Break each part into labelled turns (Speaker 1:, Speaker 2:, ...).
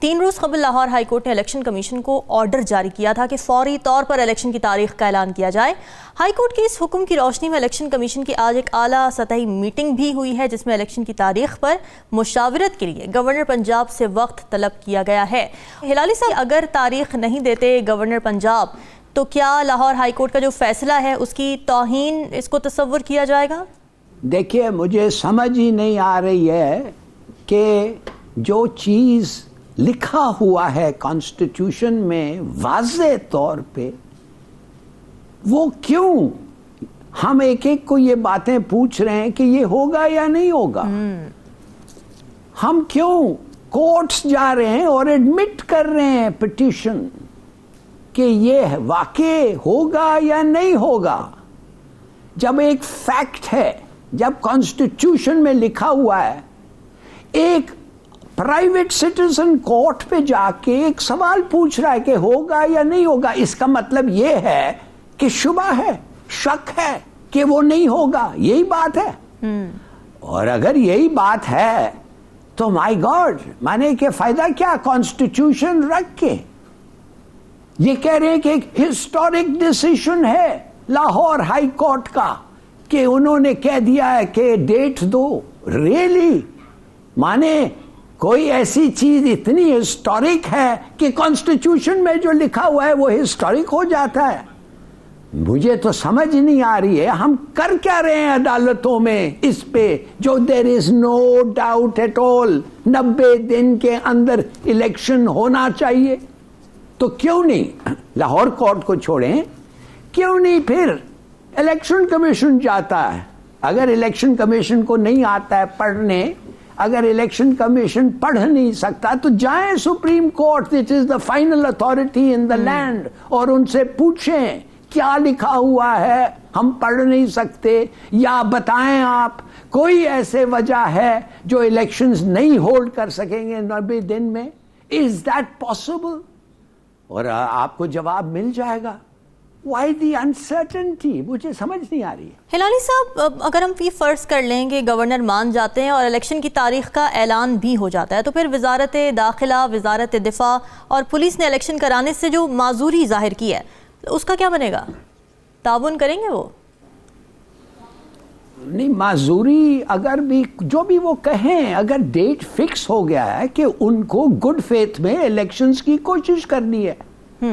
Speaker 1: 3 روز قبل Lahore high court نے election commission کو آرڈر جاری کیا تھا کہ فوری طور پر الیکشن کی تاریخ کا اعلان کیا جائے۔ ہائی کورٹ کے اس حکم کی روشنی میں الیکشن کمیشن کی آج ایک اعلیٰ سطحی میٹنگ بھی ہوئی ہے، جس میں الیکشن کی تاریخ پر مشاورت کے لیے گورنر پنجاب سے وقت طلب کیا گیا ہے۔ ہلالی صاحب، اگر تاریخ نہیں دیتے گورنر پنجاب تو کیا لاہور ہائی کورٹ کا جو فیصلہ ہے اس کی توہین اس کو تصور کیا جائے گا؟
Speaker 2: دیکھیے، مجھے سمجھ ہی نہیں آ رہی ہے کہ جو چیز لکھا ہوا ہے کانسٹیٹیوشن میں واضح طور پہ، وہ کیوں ہم ایک ایک کو یہ باتیں پوچھ رہے ہیں کہ یہ ہوگا یا نہیں ہوگا؟ ہم کیوں کورٹس جا رہے ہیں اور ایڈمٹ کر رہے ہیں پٹیشن کہ یہ واقع ہوگا یا نہیں ہوگا؟ جب ایک فیکٹ ہے، جب کانسٹیٹیوشن میں لکھا ہوا ہے، ایک پرائیویٹ سٹیزن کورٹ پہ جا کے ایک سوال پوچھ رہا ہے کہ ہوگا یا نہیں ہوگا، اس کا مطلب یہ ہے کہ شبہ ہے، شک ہے کہ وہ نہیں ہوگا۔ یہی بات ہے۔ اور اگر یہی بات ہے تو مائی گاڈ، مانے کہ فائدہ کیا کانسٹیٹیوشن رکھ کے؟ یہ کہہ رہے ہیں کہ ایک ہسٹورک ڈیسیشن ہے لاہور ہائی کورٹ کا کہ انہوں نے کہہ دیا ہے کہ ڈیٹ دو۔ ریئلی؟ مانے کوئی ایسی چیز اتنی ہسٹورک ہے کہ کانسٹیٹیوشن میں جو لکھا ہوا ہے وہ ہسٹورک ہو جاتا ہے؟ مجھے تو سمجھ نہیں آ رہی ہے ہم کر کیا رہے ہیں عدالتوں میں اس پہ، جو دیر از نو ڈاؤٹ ایٹ آل 90 دن کے اندر الیکشن ہونا چاہیے۔ تو کیوں نہیں لاہور کورٹ کو چھوڑیں، کیوں نہیں پھر الیکشن کمیشن جاتا ہے؟ اگر الیکشن کمیشن کو نہیں آتا ہے پڑھنے، اگر الیکشن کمیشن پڑھ نہیں سکتا تو جائیں supreme court, which is the final authority in the land، اور ان سے پوچھیں کیا لکھا ہوا ہے، ہم پڑھ نہیں سکتے، یا بتائیں آپ کوئی ایسے وجہ ہے جو الیکشنز نہیں ہولڈ کر سکیں گے 90 دن میں۔ Is that possible؟ اور آپ کو جواب مل جائے گا۔ Why the uncertainty؟ مجھے سمجھ نہیں آ رہی ہے۔
Speaker 1: ہلالی صاحب، اگر ہم فرض کر لیں کہ گورنر مان جاتے ہیں اور الیکشن کی تاریخ کا اعلان بھی ہو جاتا ہے، تو پھر وزارت داخلہ، وزارت دفاع اور پولیس نے الیکشن کرانے سے جو معذوری ظاہر کی ہے اس کا کیا بنے گا؟ تعاون کریں گے وہ؟
Speaker 2: نہیں، معذوری اگر بھی جو بھی وہ کہیں، اگر ڈیٹ فکس ہو گیا ہے کہ ان کو گڈ فیتھ میں الیکشنز کی کوشش کرنی ہے،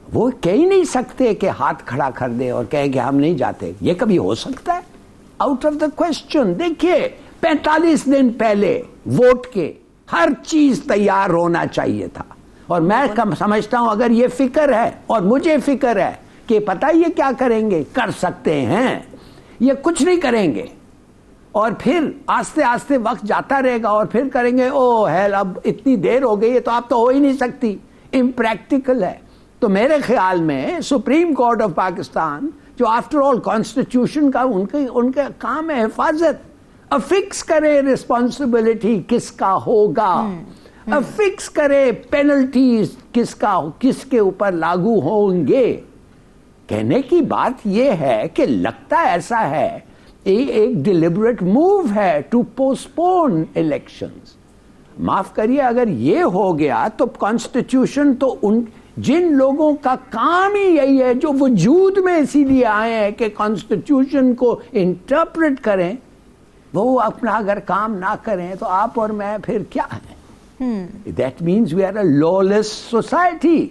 Speaker 2: وہ کہہ ہی نہیں سکتے کہ ہاتھ کھڑا کر دے اور کہے کہ ہم نہیں جاتے۔ یہ کبھی ہو سکتا ہے؟ Out of the question. دیکھیے، 45 دن پہلے ووٹ کے ہر چیز تیار ہونا چاہیے تھا، اور میں سمجھتا ہوں اگر یہ فکر ہے اور مجھے فکر ہے کہ پتہ یہ کیا کریں گے، کر سکتے ہیں، یہ کچھ نہیں کریں گے اور پھر آستے آستے وقت جاتا رہے گا اور پھر کریں گے او ہیل اب اتنی دیر ہو گئی ہے تو اب تو ہو ہی نہیں سکتی، امپریکٹیکل ہے۔ تو میرے خیال میں سپریم کورٹ آف پاکستان، جو آفٹر آل کانسٹیٹیوشن کا ان کا کام ہے حفاظت، فکس کرے رسپانسبلٹی کس کا ہوگا، فکس کرے پینلٹیز کس کے اوپر لاگو ہوں گے۔ کہنے کی بات یہ ہے کہ لگتا ایسا ہے ایک ڈیلیبریٹ موو ہے ٹو پوسٹپون الیکشنز۔ معاف کریے، اگر یہ ہو گیا تو کانسٹیٹیوشن تو جن لوگوں کا کام ہی یہی ہے، جو وجود میں اسی لیے آئے ہیں کہ کانسٹیٹیوشن کو انٹرپریٹ کریں، وہ اپنا اگر کام نہ کریں تو آپ اور میں پھر کیا ہیں؟ That means we are a lawless society۔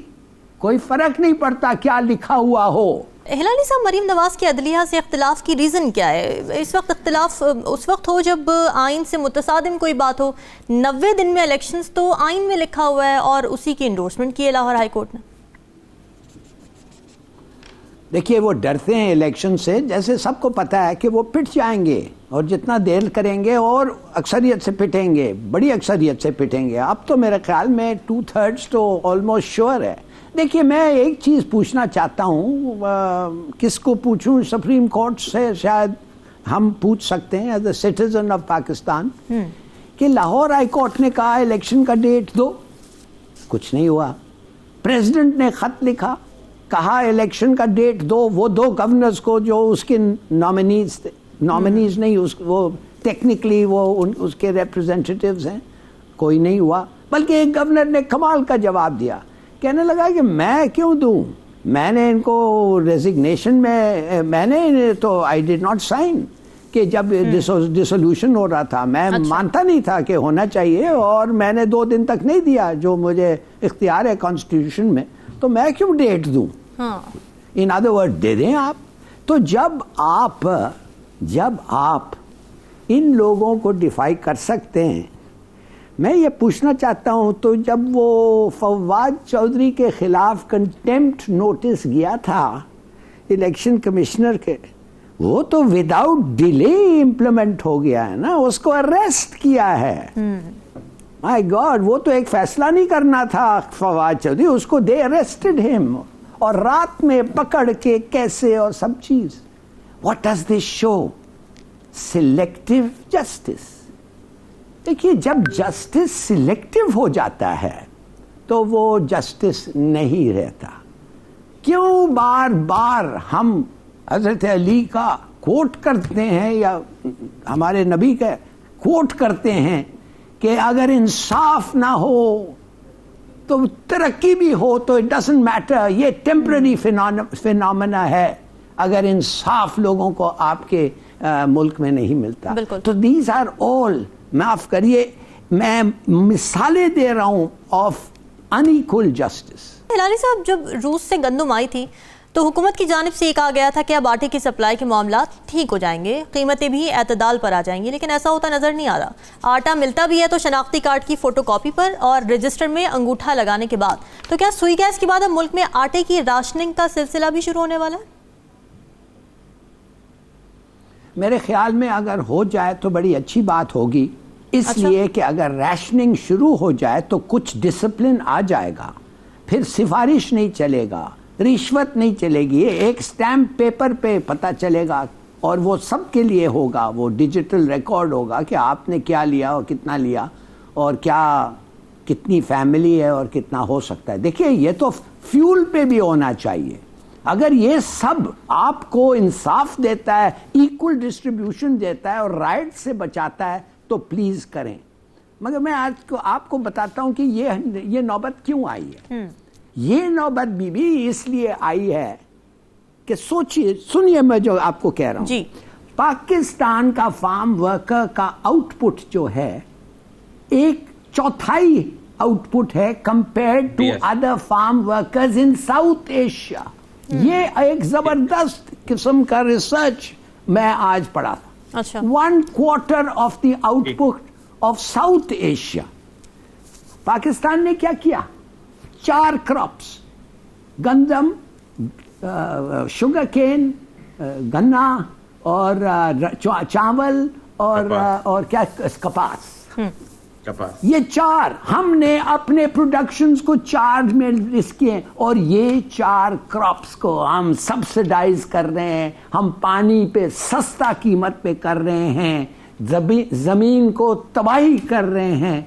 Speaker 2: کوئی فرق نہیں پڑتا کیا لکھا ہوا ہو۔
Speaker 1: ہلالی صاحب، مریم نواز کے عدلیہ سے اختلاف کی ریزن کیا ہے؟ اس وقت اختلاف اس وقت ہو جب آئین سے متصادم کوئی بات ہو۔ 90 دن میں الیکشنز تو آئین میں لکھا ہوا ہے اور اسی کی انڈورسمنٹ کی ہے لاہور ہائی کورٹ نے۔
Speaker 2: دیکھیے، وہ ڈرتے ہیں الیکشن سے، جیسے سب کو پتہ ہے کہ وہ پٹ جائیں گے اور جتنا دیر کریں گے اور اکثریت سے پٹیں گے، بڑی اکثریت سے پٹیں گے۔ اب تو میرے خیال میں 2/3 تو آلموسٹ شیور ہے۔ دیکھیے، میں ایک چیز پوچھنا چاہتا ہوں، کس کو پوچھوں؟ سپریم کورٹ سے شاید ہم پوچھ سکتے ہیں as a citizen of Pakistan, کہ لاہور ہائی کورٹ نے کہا الیکشن کا ڈیٹ دو، کچھ نہیں ہوا۔ پریزیڈنٹ نے خط لکھا، کہا الیکشن کا ڈیٹ دو، وہ 2 گورنرز کو جو اس کے نامنیز نہیں، وہ ٹیکنیکلی وہ اس کے ریپرزینٹیٹیوز ہیں، کوئی نہیں ہوا۔ بلکہ ایک گورنر نے کمال کا جواب دیا, کہنے لگا کہ میں کیوں دوں, میں نے ان کو ریزگنیشن میں نے تو آئی ڈڈ ناٹ سائن, کہ جب ڈسولوشن ہو رہا تھا میں مانتا نہیں تھا کہ ہونا چاہیے, اور میں نے 2 دن تک نہیں دیا جو مجھے اختیار ہے کانسٹیٹیوشن میں, تو میں کیوں ڈیٹ دوں. ان ادر ورڈ دے دیں آپ. تو جب آپ ان لوگوں کو ڈیفائی کر سکتے ہیں, میں یہ پوچھنا چاہتا ہوں, تو جب وہ فواد چودھری کے خلاف کنٹیمپٹ نوٹس گیا تھا الیکشن کمشنر کے, وہ تو وداؤٹ ڈیلے امپلیمنٹ ہو گیا ہے نا, اس کو اریسٹ کیا ہے. مائی گاڈ, وہ تو ایک فیصلہ نہیں کرنا تھا فواد چودھری, اس کو دے اریسٹڈ ہم, اور رات میں پکڑ کے کیسے اور سب چیز. What does this show? Selective justice. دیکھیے, جب جسٹس سلیکٹو ہو جاتا ہے تو وہ جسٹس نہیں رہتا. کیوں بار بار ہم حضرت علی کا کوٹ کرتے ہیں یا ہمارے نبی کا کوٹ کرتے ہیں کہ اگر انصاف نہ ہو تو ترقی بھی ہو تو اٹ ڈزنٹ میٹر, یہ ٹیمپرری فینومینا ہے اگر انصاف لوگوں کو آپ کے ملک میں نہیں ملتا. تو دیز آر آل, معاف کریے میں مثالیں دے رہا ہوں of in equal justice.
Speaker 1: Hilali صاحب, جب روس سے گندم آئی تھی تو حکومت کی جانب سے یہ کہا گیا تھا کہ اب آٹے کی سپلائی کے معاملات ٹھیک ہو جائیں گے, قیمتیں بھی اعتدال پر آ جائیں گی, لیکن ایسا ہوتا نظر نہیں آ رہا. آٹا ملتا بھی ہے تو شناختی کارڈ کی فوٹو کاپی پر اور رجسٹر میں انگوٹھا لگانے کے بعد. تو کیا سوئی گیس کے بعد اب ملک میں آٹے کی راشننگ کا سلسلہ بھی شروع ہونے والا ہے؟
Speaker 2: میرے خیال میں اگر ہو جائے تو بڑی اچھی بات ہوگی, اس لیے کہ اگر ریشننگ شروع ہو جائے تو کچھ ڈسپلن آ جائے گا, پھر سفارش نہیں چلے گا, رشوت نہیں چلے گی, ایک سٹیمپ پیپر پہ پتہ چلے گا, اور وہ سب کے لیے ہوگا, وہ ڈیجیٹل ریکارڈ ہوگا کہ آپ نے کیا لیا اور کتنا لیا اور کتنی فیملی ہے اور کتنا ہو سکتا ہے. دیکھیے, یہ تو فیول پہ بھی ہونا چاہیے. اگر یہ سب آپ کو انصاف دیتا ہے, ایکول ڈسٹریبیوشن دیتا ہے اور رائٹ سے بچاتا ہے تو پلیز کریں. مگر میں آج آپ کو بتاتا ہوں کہ یہ نوبت کیوں آئی ہے. یہ نوبت بھی اس لیے آئی ہے کہ سنیے میں جو آپ کو کہہ رہا ہوں, پاکستان کا فارم ورکر کا آؤٹ پٹ جو ہے 1/4 آؤٹ پٹ ہے compared to other farm workers in South Asia. یہ ایک زبردست قسم کا ریسرچ میں آج پڑھا تھا. 1/4 of the out put of south Asia. Pakistan نے کیا کیا؟ 4 کراپس, گندم, شوگر کین, گنا اور چاول اور کیا کپاس. یہ 4 ہم نے اپنے پروڈکشنز کو 4 میں لسٹ کیے, اور یہ 4 کراپس کو ہم سبسیڈائز کر رہے ہیں, ہم پانی پہ سستا قیمت پہ کر رہے ہیں, زمین کو تباہی کر رہے ہیں,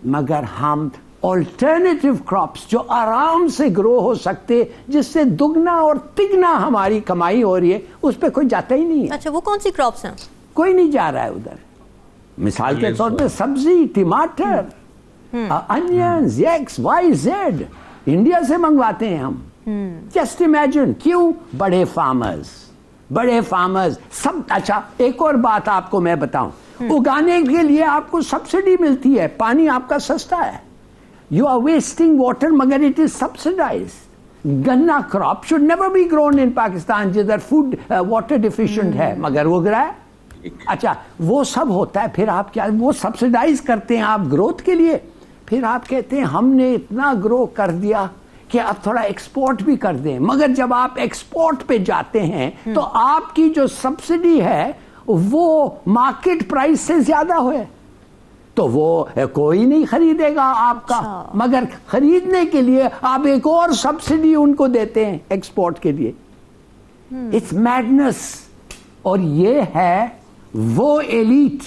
Speaker 2: مگر ہم آلٹرنیٹیو کراپس جو آرام سے گرو ہو سکتے, جس سے دگنا اور تگنا ہماری کمائی ہو رہی ہے, اس پہ کوئی جاتا ہی نہیں ہے.
Speaker 1: اچھا, وہ کون سی کراپس ہیں؟
Speaker 2: کوئی نہیں جا رہا ہے ادھر. مثال کے طور پہ سبزی, ٹماٹر, انینز, ایکس, وائی, زیڈ انڈیا سے منگواتے ہیں ہم. Just imagine. کیوں؟ بڑے فارمرز سب. اچھا, ایک اور بات آپ کو میں بتاؤں, اگانے کے لیے آپ کو سبسڈی ملتی ہے, پانی آپ کا سستا ہے, you are wasting water مگر it is subsidized. گنا crop should never be grown in Pakistan جدھر food water deficient ہے, مگر وہ گرا ہے. اچھا, وہ سب ہوتا ہے, پھر آپ کیا وہ سبسیڈائز کرتے ہیں آپ گروتھ کے لیے, پھر آپ کہتے ہیں ہم نے اتنا گرو کر دیا کہ اب تھوڑا ایکسپورٹ بھی کر دیں. مگر جب آپ ایکسپورٹ پہ جاتے ہیں تو آپ کی جو سبسڈی ہے وہ مارکیٹ پرائس سے زیادہ ہوئے, تو وہ کوئی نہیں خریدے گا آپ کا. مگر خریدنے کے لیے آپ ایک اور سبسڈی ان کو دیتے ہیں ایکسپورٹ کے لیے. It's madness. اور یہ ہے وہ ایلیٹ